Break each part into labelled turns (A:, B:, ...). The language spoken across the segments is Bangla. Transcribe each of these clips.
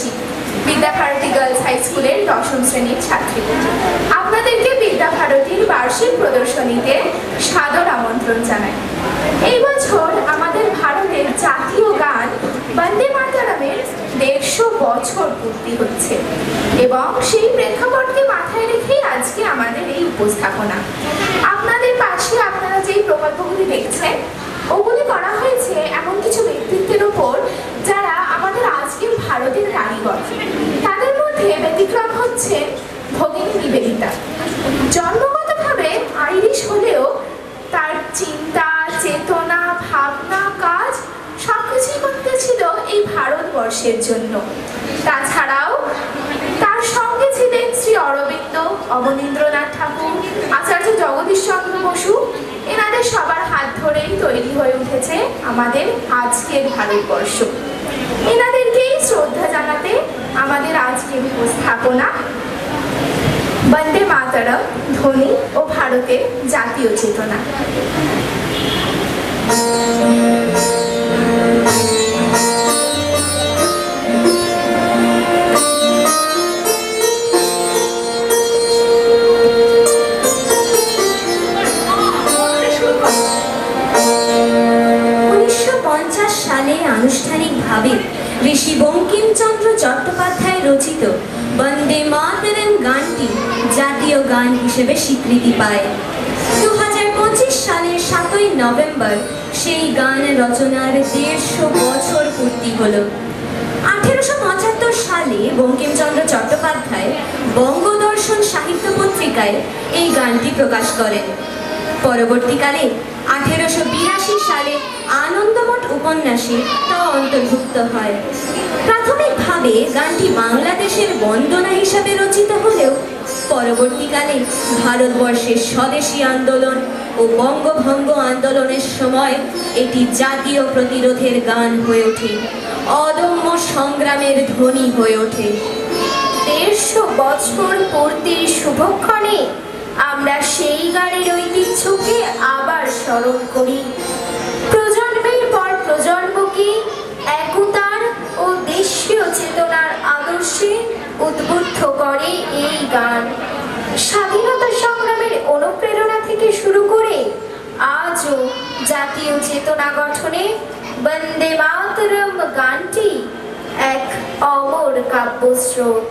A: বলছি বিদ্যাভারতী গার্লস হাই স্কুলের 10ম শ্রেণীর ছাত্রী। আপনাদেরকে বিদ্যাভারতীর বার্ষিক প্রদর্শনীতে সাদর আমন্ত্রণ জানাই। এই বছর আমাদের ভারতের জাতীয় গান বন্দে মাতরমের 150 বছর পূর্তি হচ্ছে এবং সেই প্রেক্ষাপটকে মাথায় রেখেই আজকে আমাদের এই উপস্থাপনা। আপনাদের পাশে আপনারা যেই প্রকল্পগুলি দেখছেন ওগুলি করা হয়েছে এমন কিছু ব্যক্তিত্বের ওপর যারা আমাদের আজকের ভারতের কারিগর। তাদের মধ্যে ব্যতিক্রম হচ্ছে ভগিনী নিবেদিতা। জন্মগতভাবে আইরিশ হলেও তার চিন্তা, চেতনা, ভাবনা, কাজ সবকিছুই করতে ছিল এই ভারতবর্ষের জন্য। তাছাড়াও তার সঙ্গে ছিলেন শ্রী অরবিন্দ, অবনীন্দ্রনাথ ঠাকুর, আচার্য জগদীশ চন্দ্র বসু। এনাদের সবার হাত ধরেই তৈরি হয়ে উঠেছে আমাদের আজকের ভারতবর্ষ। এনাদেরকেই শ্রদ্ধা জানাতে আমাদের আজকের উপস্থাপনা বন্দে মাতরম, ধ্বনি ও ভারতের জাতীয় চেতনা।
B: 1950 সালে আনুষ্ঠানিকভাবে ঋষি বঙ্কিমচন্দ্র চট্টোপাধ্যায় রচিত বন্দে মাতরম গানটি জাতীয় গান হিসেবে স্বীকৃতি পায়। 2025 সালের 7ই নভেম্বর সেই গান রচনার 150 বছর পূর্তি হলো। 1875 সালে বঙ্কিমচন্দ্র চট্টোপাধ্যায় বঙ্গদর্শন সাহিত্য পত্রিকায় এই গানটি প্রকাশ করেন। পরবর্তীকালে 1882 সালে আনন্দমঠ উপন্যাসে তা অন্তর্ভুক্ত হয়। প্রাথমিকভাবে গানটি বাংলাদেশের বন্দনা হিসাবে রচিত হলেও পরবর্তীকালে ভারতবর্ষের স্বদেশী আন্দোলন ও বঙ্গভঙ্গ আন্দোলনের সময় এটি জাতীয় প্রতিরোধের গান হয়ে ওঠে, অদম্য সংগ্রামের ধ্বনি হয়ে ওঠে।
A: 150 বছর পূর্তির শুভক্ষণে আমরা সেই গানের ঐতিহ্যকে আবার স্মরণ করি। প্রজন্মের পর প্রজন্মকে একতার ও দেশীয় চেতনার আদর্শে উদ্বুদ্ধ করে এই গান। স্বাধীনতা সংগ্রামের অনুপ্রেরণা থেকে শুরু করে আজও জাতীয় চেতনা গঠনে বন্দে মাতরম গানটি এক অমর কাব্যস্রোত।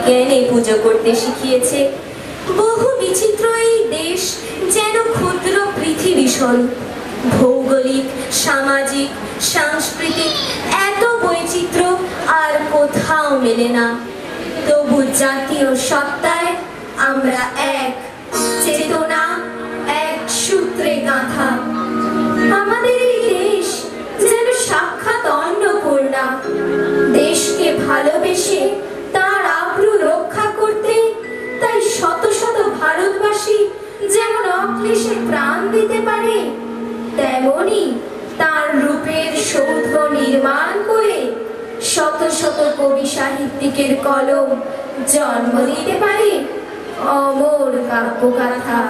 B: বিজ্ঞানে পুজো করতে শিখিয়েছে। বহু বিচিত্র এই দেশ যেন ক্ষুদ্র পৃথিবী স্বরূপ। ভৌগোলিক, সামাজিক, সাংস্কৃতিক এত বৈচিত্র্য আর কোথাও মেলে না। তবু জাতীয় সত্তায় আমরা এক, চেতনা এক সূত্রে গাঁথা। আমাদের এই দেশ যেন সাক্ষাৎ অন্নপূর্ণা। দেশকে ভালোবেসে তার আব্রু রক্ষা করতে তাই শত শত ভারতবাসী যেমন অক্লেশে প্রাণ দিতে পারে, তেমনি তার রূপের সৌধ নির্মাণ করে শত শত কবি সাহিত্যিকের কলম জন্ম দিতে পারে অমর কাব্যগাথা।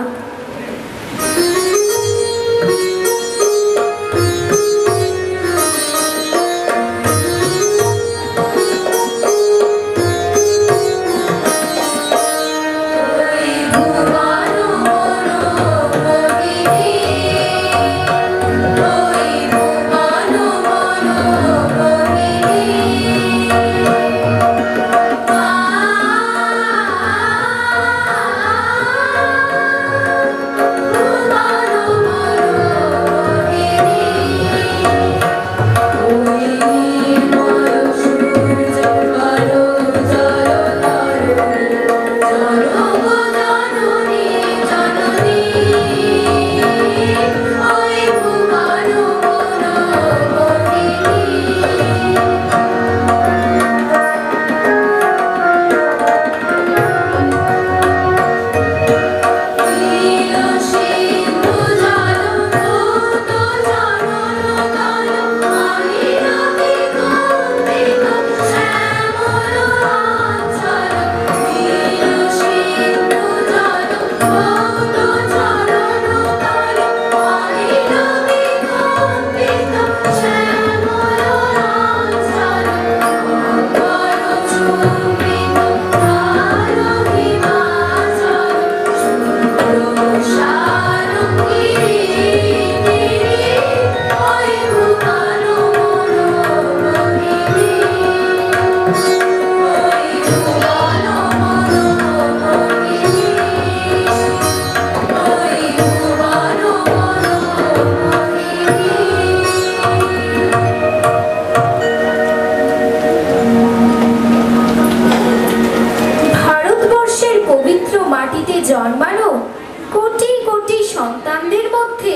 B: জন্মানো কোটি কোটি সন্তানদের মধ্যে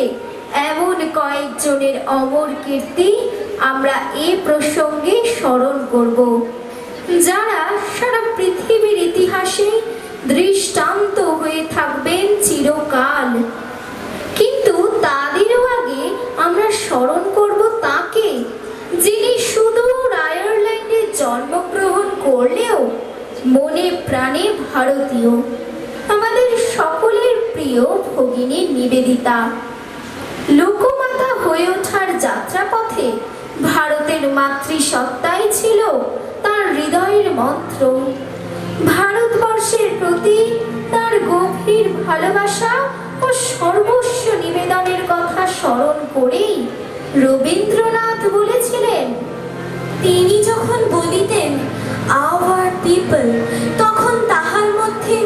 B: এমন কয়েকজনের অমর কীর্তি আমরা এ প্রসঙ্গে স্মরণ করব, যারা সারা পৃথিবীর ইতিহাসে দৃষ্টান্ত হয়ে থাকবেন চিরকাল। কিন্তু তাদেরও আগে আমরা স্মরণ করব তাকে, যিনি সুদূর আয়ারল্যান্ডে জন্মগ্রহণ করলেও মনে প্রাণে ভারতীয়, আমাদের সকলের প্রিয় ভগিনী নিবেদিতা। লোকমাতা হয়ে ওঠার যাত্রাপথে ভারতের মাতৃসত্তাই ছিল তার হৃদয়ের মন্ত্র। ভারতবর্ষের প্রতি তার গভীর ভালোবাসা ও সর্বস্ব নিবেদনের কথা স্মরণ করেই রবীন্দ্রনাথ বলেছিলেন, তিনি যখন বলিতেন আওয়ার পিপল, তখন তাহার মধ্যে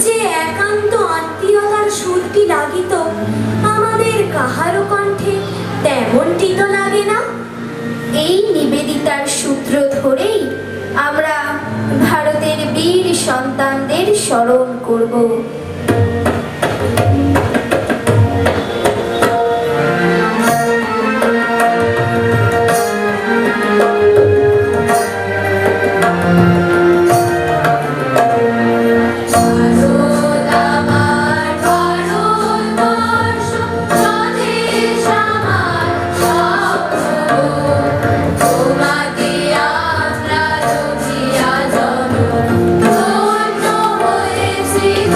B: যে একান্ত আত্মীয়তার সুরটি লাগিত, আমাদের কাহারও কণ্ঠে তেমনটি তো লাগে না।
A: এই নিবেদিতার সূত্র ধরেই আমরা ভারতের বীর সন্তানদের স্মরণ করব।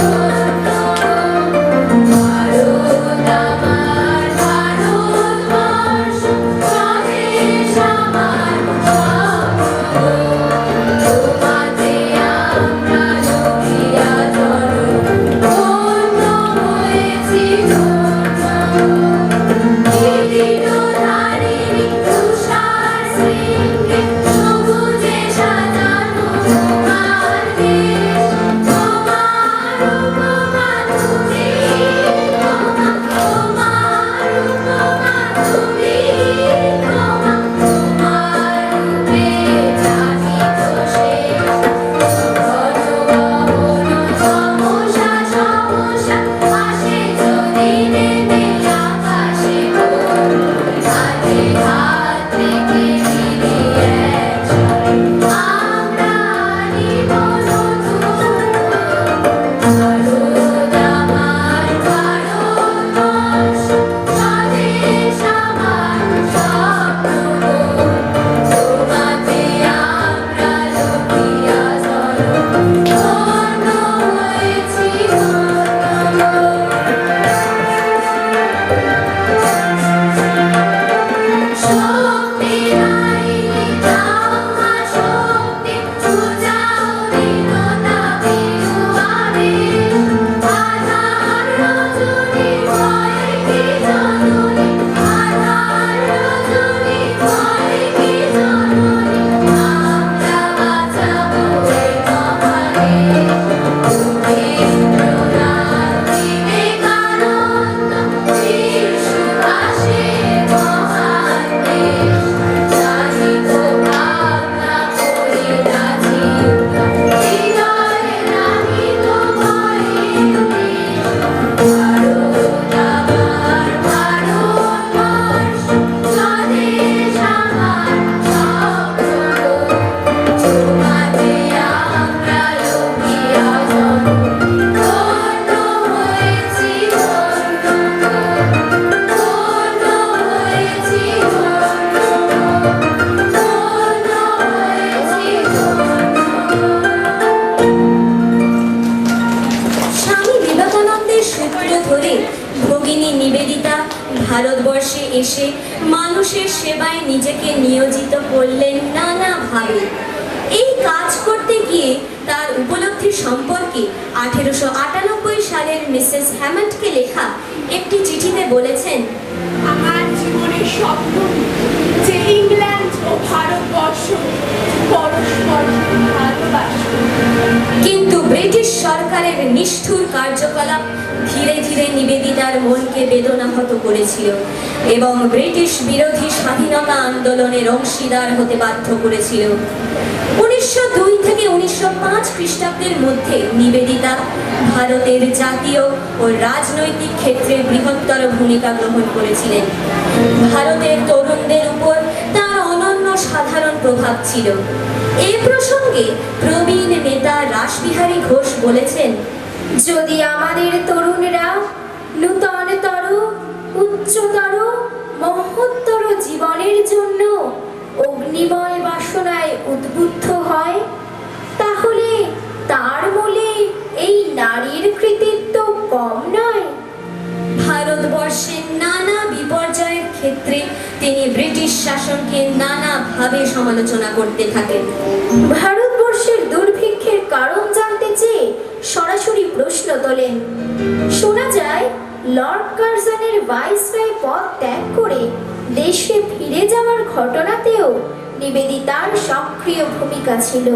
C: Oh
B: থেকে মিলে একসাথে আমরা নিব নতুন ভারত আমার ভারতবর্ষ, স্বদেশ আমার স্বপ্ন, তোমাতে আমরা লুকিয়া ধন্য হয়েছি ধন্য। শক্তি নাইলে দাও মা শক্তি, সুজাও দীনতা বিরুয়ারে, আধার রজনী ভয় কি জননী, আধার রজনী ভয় কি জননী, আমরা বাঁচাবো এই মহাদেশ। রবীন্দ্রনাথ, বিবেকানন্দ, বীর সুভাষে মহান দেশ, জানিত ভাবনা করিয়াছি হৃদয়ে নাহিত ভয়ের দেশ। ভারত আমার ভারতবর্ষ, স্বদেশ আমার স্বপ্ন, তোমাতে আমরা লুকিয়া ধন্য হয়েছি ধন্য, ধন্য হয়েছি ধন্য, ধন্য হয়েছি
C: স্বামী বিবেকানন্দের সূত্র ধরে ভগিনী নিবেদিতা ভারতবর্ষে এসে মানুষের সেবায় নিজেকে নিয়োজিত করলেন নানাভাবে। এই কাজ করতে গিয়ে তার উপলব্ধি সম্পর্কে 1898 সালের মিসেস হ্যামন্ডকে লেখা একটি চিঠিতে বলেছেন,
A: আমার জীবনের স্বপ্ন যে ইংল্যান্ড ও ভারতবর্ষ পরস্পর ভালোবাসবে।
C: কিন্তু ব্রিটিশ সরকারের নিষ্ঠুর কার্যকলাপ ধীরে ধীরে নিবেদিতার মনকে বেদনাহত করেছিল এবং ব্রিটিশ বিরোধী স্বাধীনতা আন্দোলনের অংশীদার হতে বাধ্য করেছিল। 1902 থেকে 1905 খ্রিস্টাব্দের মধ্যে নিবেদিতা ভারতের জাতীয় ও রাজনৈতিক ক্ষেত্রে বৃহত্তর ভূমিকা গ্রহণ করেছিলেন। ভারতের তরুণদের উপর তার অনন্য সাধারণ প্রভাব ছিল। এ প্রসঙ্গে প্রবীণ নেতা রাসবিহারী ঘোষ বলেছেন,
B: যদি আমাদের তরুণরা নূতনতর, উচ্চতর, মহত্তর জীবনের জন্য অগ্নিময় বাসনায় উদ্বুদ্ধ হয়, তাহলে তার মূলে এই নারীর কৃতিত্ব কম নয়।
C: ভারতবর্ষের নানা বিপর্যয়ের ক্ষেত্রে তিনি ব্রিটিশ শাসনকে নানাভাবে সমালোচনা করতে থাকেন।
B: ভারতবর্ষের দুর্ভিক্ষের কারণ জানতে চেয়ে সরাসরি প্রশ্ন তোলেন। শোনা যায় লর্ড কার্জনের ভাইসরয় পদ ত্যাগ করে দেশে ফিরে যাওয়ার ঘটনাতেও নিবেদিতার সক্রিয় ভূমিকা ছিল।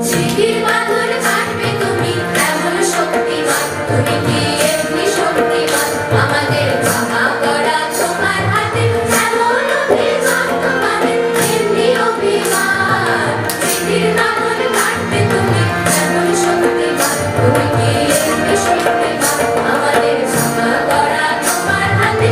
C: শিখির বাঁধন কাটবে তুমি, এমন শক্তিমান, তুমি কি এমনি শক্তিমান, আমাদের ভাঙা গড়া তোমার হাতে, এমন অভিমান তোমাদের, এমনি অভিমান। শিখির বাঁধন কাটবে তুমি, এমন শক্তিমান, তুমি কি এমনি শক্তিমান, আমাদের ভাঙা গড়া তোমার হাতে,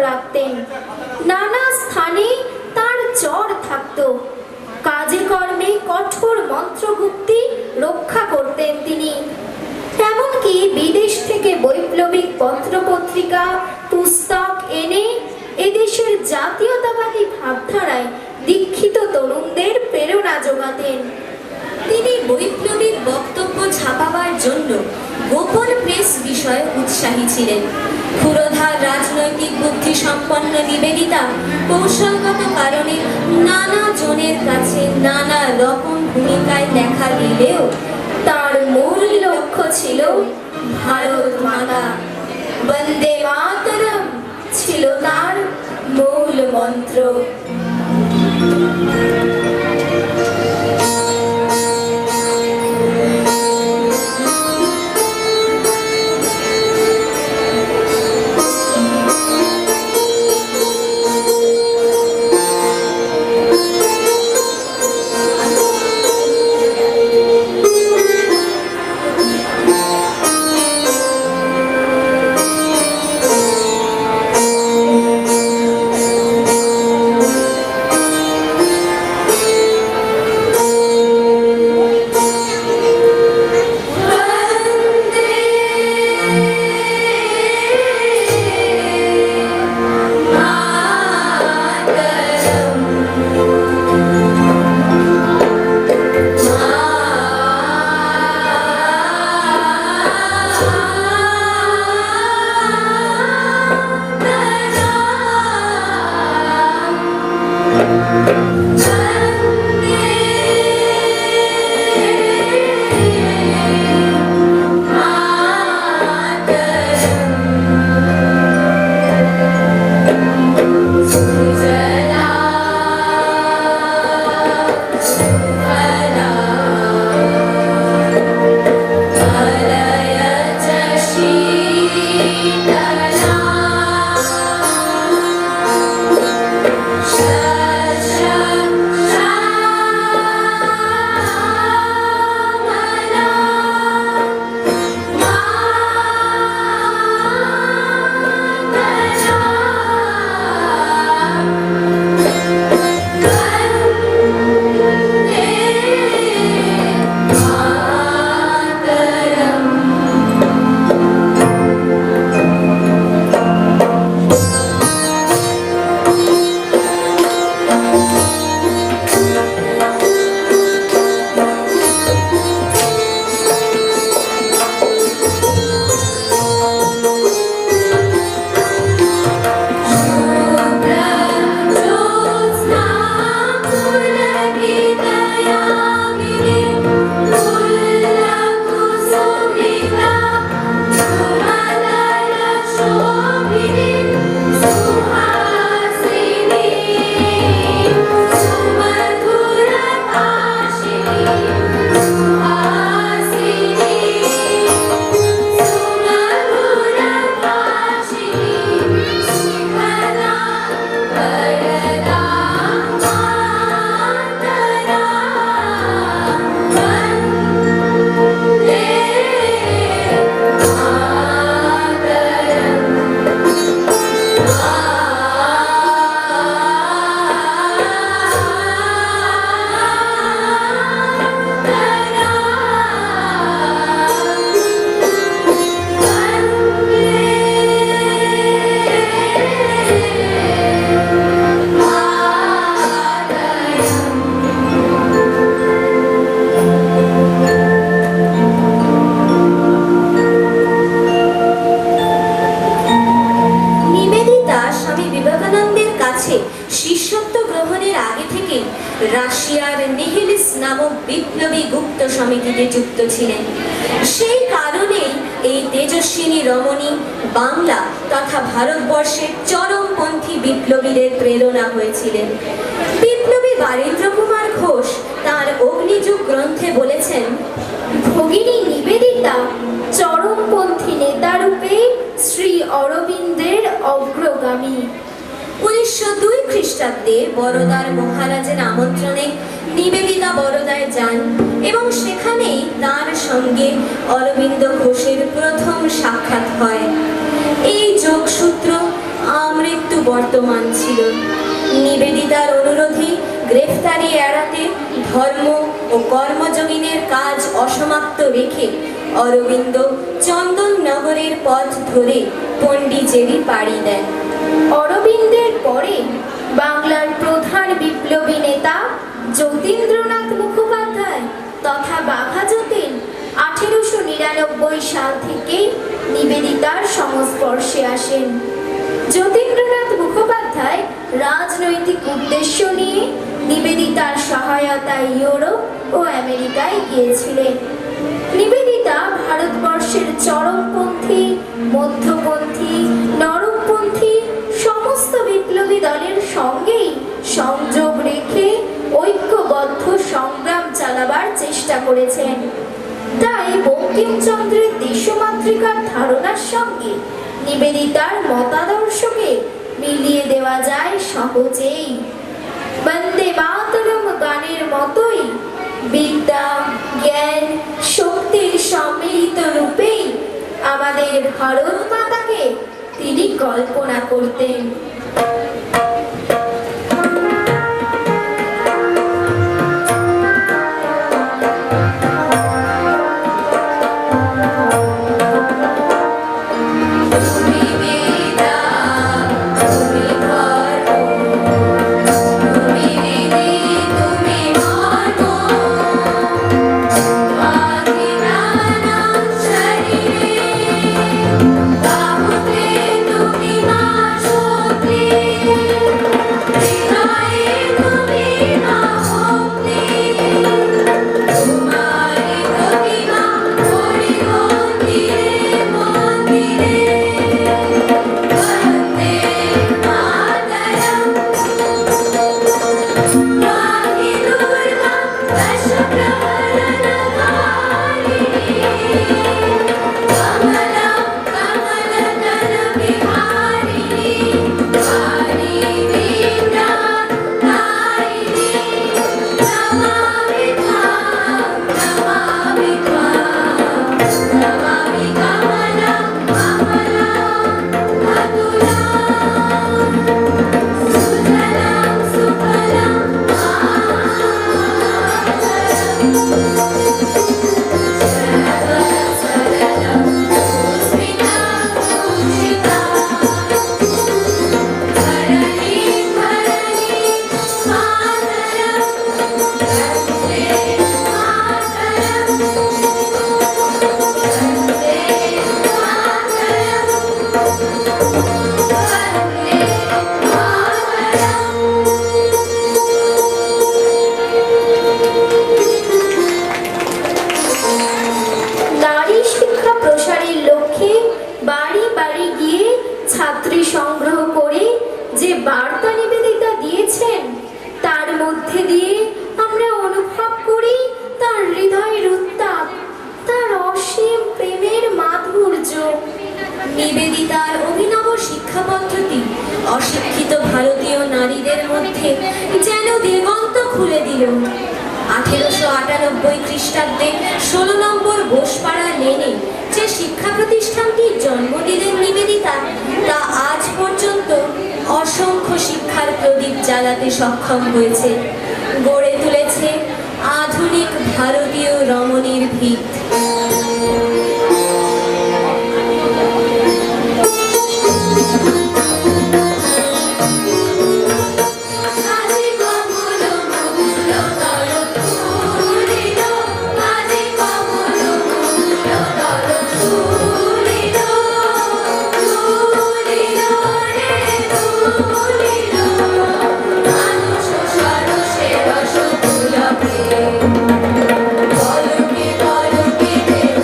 B: রাখতেন। নানা স্থানে তার চর থাকত। কাজে কর্মে কঠোর মন্ত্রগুপ্তি রক্ষা করতেন তিনি। এমনকি বিদেশ থেকে বৈপ্লবিক পত্রপত্রিকা পুস্তক এনে এদেশের জাতীয়তাবাদী ভাবধারায় দীক্ষিত তরুণদের প্রেরণা যোগাতেন।
C: তিনি বৈপ্লবিক বক্তব্য ছাপাবার জন্য গোপন প্রেস বিষয়ে উৎসাহী ছিলেন। ক্ষুরধার রাজনৈতিক বুদ্ধি সম্পন্ন নিবেদিতা কৌশলগত কারণে নানা জনের কাছে নানা রকম ভূমিকায় দেখা দিলেও
B: তার মূল লক্ষ্য ছিল ভারত মাতা, বন্দে মাতরম ছিল তার মূল মন্ত্র।
C: রাশিয়ার নিহিলিস নামক বিপ্লবী গুপ্ত সমিতিতে যুক্ত ছিলেন। সেই কারণেই এই তেজস্বিনী রমণী বাংলা তথা ভারতবর্ষের চরমপন্থী বিপ্লবীদের প্রেরণা হয়েছিলেন। বিপ্লবী বারীন্দ্র কুমার ঘোষ তার অগ্নিযুগ গ্রন্থে বলেছেন,
B: ভগিনী নিবেদিতা চরমপন্থী নেতারূপে শ্রী অরবিন্দের অগ্রগামী।
C: 1902 খ্রিস্টাব্দে বরোদার মহারাজের আমন্ত্রণে নিবেদিতা বরোদায় যান এবং সেখানেই তার সঙ্গে অরবিন্দ ঘোষের প্রথম সাক্ষাৎ হয়। এই যোগসূত্র আমৃত্যু বর্তমান ছিল। নিবেদিতার অনুরোধে গ্রেফতারি এড়াতে ধর্ম ও কর্মযোগিনের কাজ অসমাপ্ত রেখে অরবিন্দ চন্দননগরের পথ ধরে পণ্ডিচেরি পাড়ি দেন।
B: অরবিন্দের পরে বাংলার প্রধান বিপ্লবী নেতা যতীন্দ্রনাথ মুখোপাধ্যায় তথা বাঘা যতীন 1899 সাল থেকে নিবেদিতার সংস্পর্শে আসেন। যতীন্দ্রনাথ মুখোপাধ্যায় রাজনৈতিক উদ্দেশ্য নিয়ে নিবেদিতার সহায়তায় ইউরোপ ও আমেরিকায় গিয়েছিলেন। নিবেদিতা ভারতবর্ষের চরমপন্থী, মধ্যপন্থী, নরমপন্থী সমস্ত বিপ্লবী দলের সঙ্গেই সংযোগ রেখে ঐক্যবদ্ধ সংগ্রাম চালাবার চেষ্টা করেছেন। তাই বঙ্কিমচন্দ্রের দেশমাতৃকার ধারণার সঙ্গে নিবেদিতার মতাদর্শকে মিলিয়ে দেওয়া যায় সহজেই। বন্দে মাতরম গানের মতোই বিদ্যা, জ্ঞান, শক্তির সম্মিলিত রূপেই আমাদের ভারত মাতাকে তিনি কল্পনা করতেন।
C: নিবেদিতার অভিনব শিক্ষা পদ্ধতি অশিক্ষিত ভারতীয় নারীদের মধ্যে যেন দিগন্ত খুলে দিল। 1898 খ্রিস্টাব্দে 16 নম্বর বোসপাড়া লেনে যে শিক্ষা প্রতিষ্ঠানটির জন্ম দিলেন নিবেদিতা, তা আজ পর্যন্ত অসংখ্য শিক্ষার প্রদীপ জ্বালাতে সক্ষম হয়েছে, গড়ে তুলেছে আধুনিক ভারতীয় রমণীর ভিত।
D: Bye.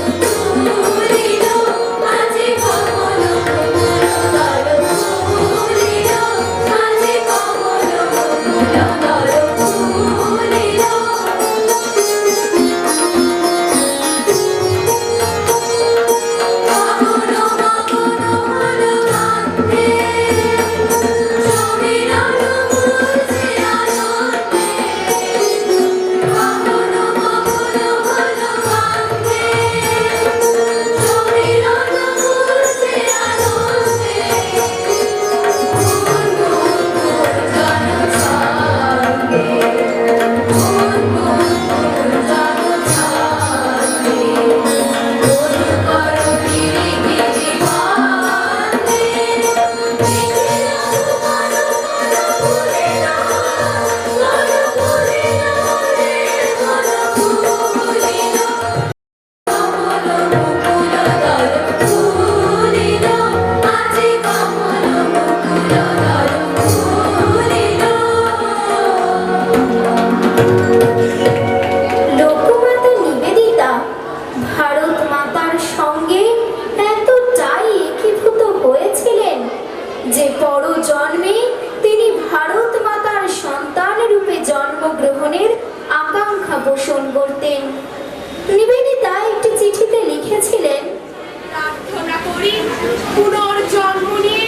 A: পুনর্জন্ম নিয়ে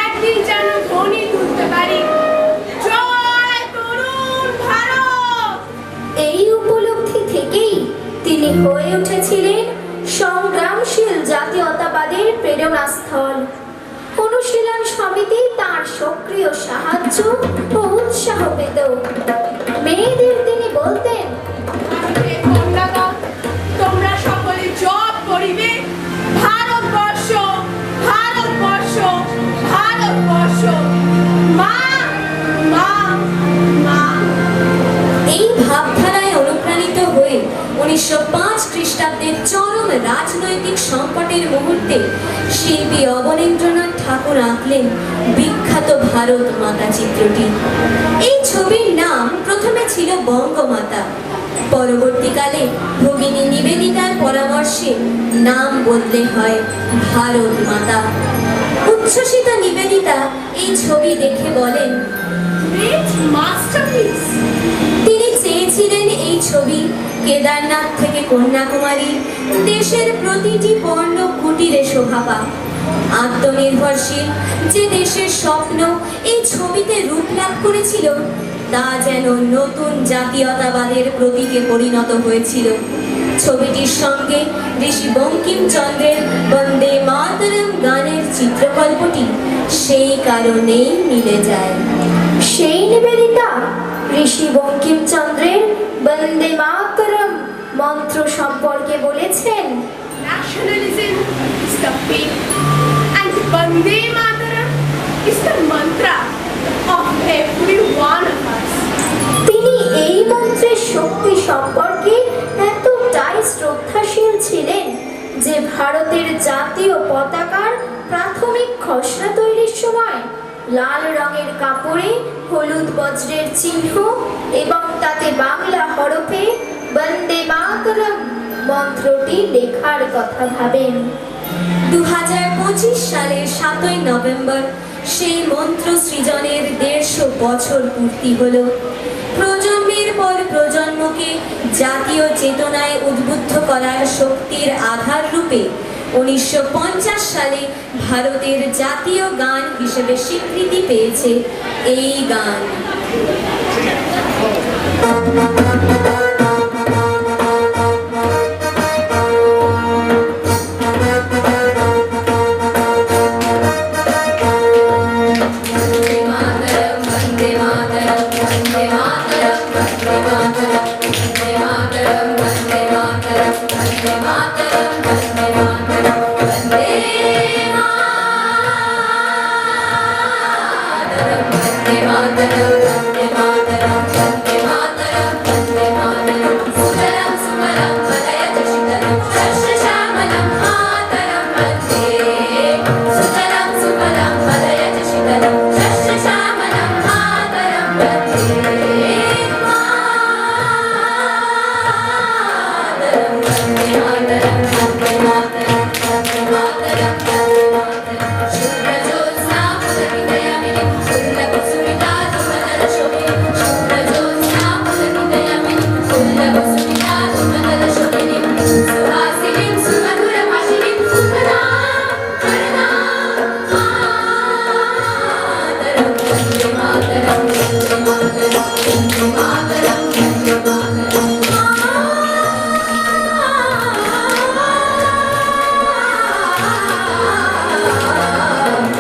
A: একদিন যেন ধ্বনি তুলতে পারি, জয় তরুণ ভারত।
B: এই উপলব্ধি থেকেই তিনি হয়ে উঠেছিলেন সংগ্রামশীল জাতীয়তাবাদের প্রেরণাস্থল। অনুশীলন সমিতি তার সক্রিয় সাহায্য ও উৎসাহ পেত। মেয়েদের তিনি বলতেন,
A: তোমরা সকলে জপ করিবে, ভারতবর্ষ ভারতবর্ষ ভারতবর্ষ, মা মা মা।
C: এই ভাবধারায় অনুপ্রাণিত হয়ে 1905 খ্রিস্টাব্দের চরম রাজনৈতিক সংকটের মুহূর্তে শিল্পী অবনীন্দ্রনাথ ঠাকুর আঁকলেন বিখ্যাত ভারত মাতা চিত্রটি। এই ছবির নাম প্রথমে ছিল বঙ্গমাতা, পরবর্তীকালে ভগিনী নিবেদিতার পরামর্শে নাম বদলে হয় ভারত মাতা। উচ্ছ্বসিত নিবেদিতা এই ছবি দেখে বলেন,
A: গ্রেট মাস্টারপিস।
C: তিনি চেয়েছিলেন এই ছবি কেদারনাথ থেকে কন্যাকুমারী দেশের প্রতিটি পণ্য কুটিরে শোভা পাক। আত্মনির্ভরশীল যে দেশের স্বপ্ন এই ছবিতে রূপ লাভ করেছিল, তা যেন নতুন জাতীয়তাবাদের প্রতীকে পরিণত হয়েছিল। ছবিটির সঙ্গে ঋষি বঙ্কিমচন্দ্রের বন্দে মাতরম গানের চিত্রকল্পটি সেই কারণেই মিলে যায়।
B: সেই নিবেদিতা ঋষি বঙ্কিমচন্দ্রের বন্দে মাতরম মন্ত্র সম্পর্কে বলেছেন,
A: Nationalism is the faith and Vande Mataram is the mantra of every one of us.
B: তিনি এই মন্ত্রের শক্তি সম্পর্কে এতটাই শ্রদ্ধাশীল ছিলেন যে ভারতের জাতীয় পতাকার প্রাথমিক খসড়া তৈরির সময় লাল রঙের কাপড়ে হলুদ বজ্রের চিহ্ন এবং তাতে বাংলা হরফে বন্দে মাতরম মন্ত্রটি লেখার কথা ভাবেন।
C: 2025 সালের 7ই নভেম্বর সেই মন্ত্র সৃজনের 150 বছর পূর্তি হলো। প্রজন্মের পর প্রজন্মকে জাতীয় চেতনায় উদ্বুদ্ধ করার শক্তির আধার রূপে 1950 সালে ভারতের জাতীয় গান হিসেবে স্বীকৃতি পেয়েছে এই গান।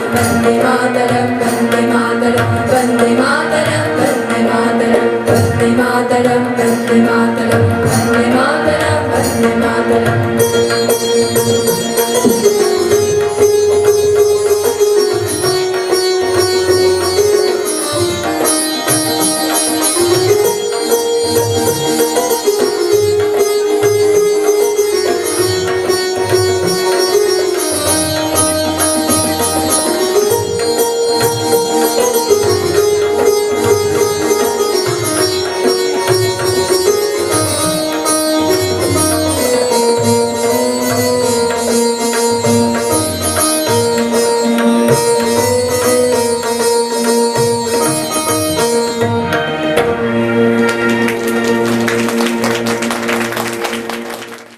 D: Vande Mataram, Vande Mataram, Vande Mataram, Vande Mataram, Vande